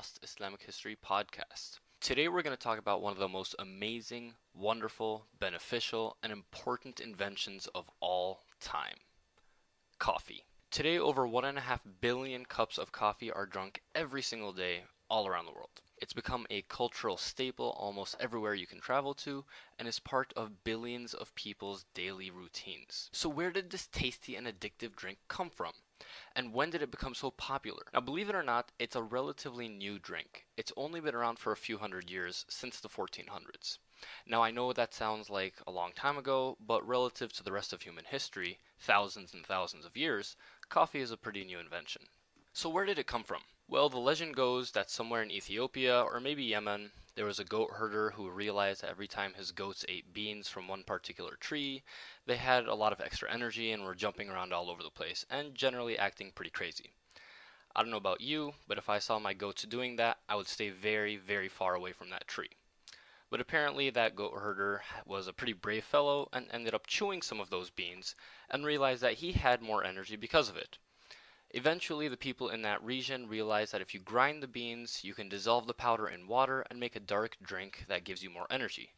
Lost Islamic History podcast. Today we're going to talk about one of the most amazing, wonderful, beneficial, and important inventions of all time. Coffee. Today over 1.5 billion cups of coffee are drunk every single day all around the world. It's become a cultural staple almost everywhere you can travel to, and is part of billions of people's daily routines. So where did this tasty and addictive drink come from? And when did it become so popular? Now, believe it or not, it's a relatively new drink. It's only been around for a few hundred years, since the 1400s. Now, I know that sounds like a long time ago, but relative to the rest of human history, thousands and thousands of years, coffee is a pretty new invention. So where did it come from? Well, the legend goes that somewhere in Ethiopia, or maybe Yemen, there was a goat herder who realized that every time his goats ate beans from one particular tree, they had a lot of extra energy and were jumping around all over the place, and generally acting pretty crazy. I don't know about you, but if I saw my goats doing that, I would stay very, very far away from that tree. But apparently that goat herder was a pretty brave fellow and ended up chewing some of those beans, and realized that he had more energy because of it. Eventually, the people in that region realized that if you grind the beans, you can dissolve the powder in water and make a dark drink that gives you more energy.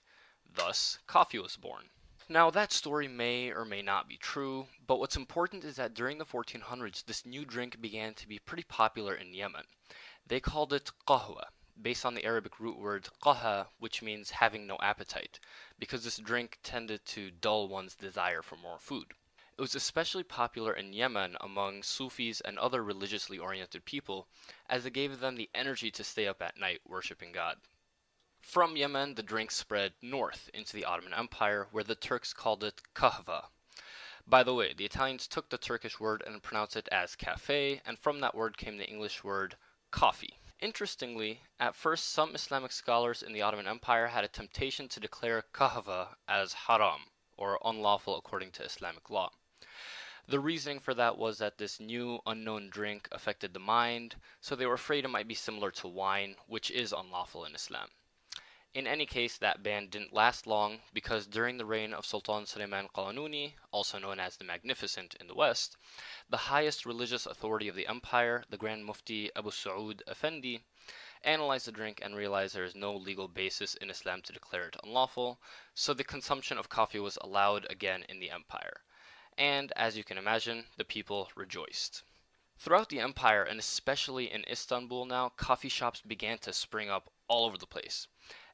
Thus, coffee was born. Now, that story may or may not be true, but what's important is that during the 1400s, this new drink began to be pretty popular in Yemen. They called it qahwa, based on the Arabic root word qaha, which means having no appetite, because this drink tended to dull one's desire for more food. It was especially popular in Yemen among Sufis and other religiously oriented people, as it gave them the energy to stay up at night worshipping God. From Yemen, the drink spread north into the Ottoman Empire, where the Turks called it kahva. By the way, the Italians took the Turkish word and pronounced it as cafe, and from that word came the English word coffee. Interestingly, at first some Islamic scholars in the Ottoman Empire had a temptation to declare kahva as haram, or unlawful according to Islamic law. The reasoning for that was that this new unknown drink affected the mind, so they were afraid it might be similar to wine, which is unlawful in Islam. In any case, that ban didn't last long, because during the reign of Sultan Suleiman Qalanuni, also known as the Magnificent in the West, the highest religious authority of the empire, the Grand Mufti Abu Saud Effendi, analyzed the drink and realized there is no legal basis in Islam to declare it unlawful, so the consumption of coffee was allowed again in the empire. And, as you can imagine, the people rejoiced. Throughout the empire, and especially in Istanbul now, coffee shops began to spring up all over the place,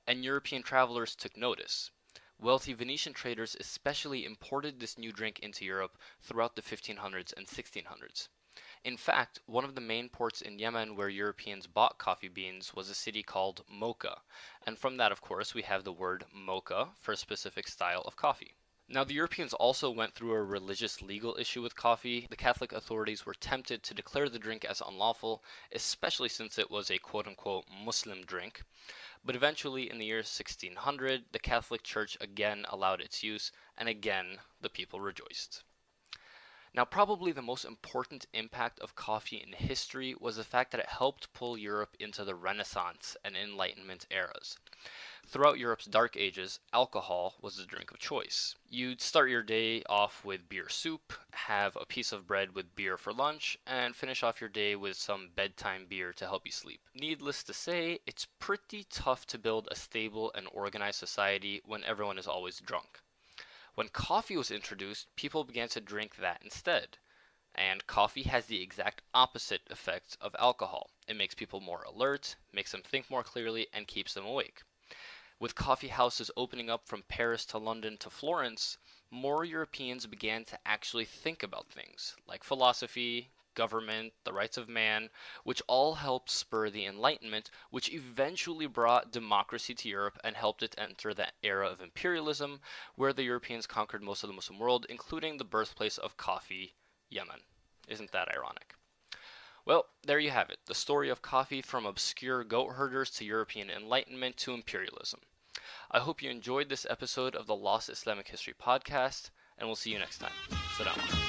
and European travelers took notice. Wealthy Venetian traders especially imported this new drink into Europe throughout the 1500s and 1600s. In fact, one of the main ports in Yemen where Europeans bought coffee beans was a city called Mocha, and from that, of course, we have the word mocha for a specific style of coffee. Now, the Europeans also went through a religious legal issue with coffee. The Catholic authorities were tempted to declare the drink as unlawful, especially since it was a quote-unquote Muslim drink. But eventually, in the year 1600, the Catholic Church again allowed its use, and again, the people rejoiced. Now, probably the most important impact of coffee in history was the fact that it helped pull Europe into the Renaissance and Enlightenment eras. Throughout Europe's Dark Ages, alcohol was the drink of choice. You'd start your day off with beer soup, have a piece of bread with beer for lunch, and finish off your day with some bedtime beer to help you sleep. Needless to say, it's pretty tough to build a stable and organized society when everyone is always drunk. When coffee was introduced, people began to drink that instead. And coffee has the exact opposite effect of alcohol. It makes people more alert, makes them think more clearly, and keeps them awake. With coffee houses opening up from Paris to London to Florence, more Europeans began to actually think about things like philosophy, government, the rights of man, which all helped spur the Enlightenment, which eventually brought democracy to Europe and helped it enter that era of imperialism, where the Europeans conquered most of the Muslim world, including the birthplace of coffee, Yemen. Isn't that ironic? Well, there you have it, the story of coffee from obscure goat herders to European Enlightenment to imperialism. I hope you enjoyed this episode of the Lost Islamic History podcast, and we'll see you next time. Salam.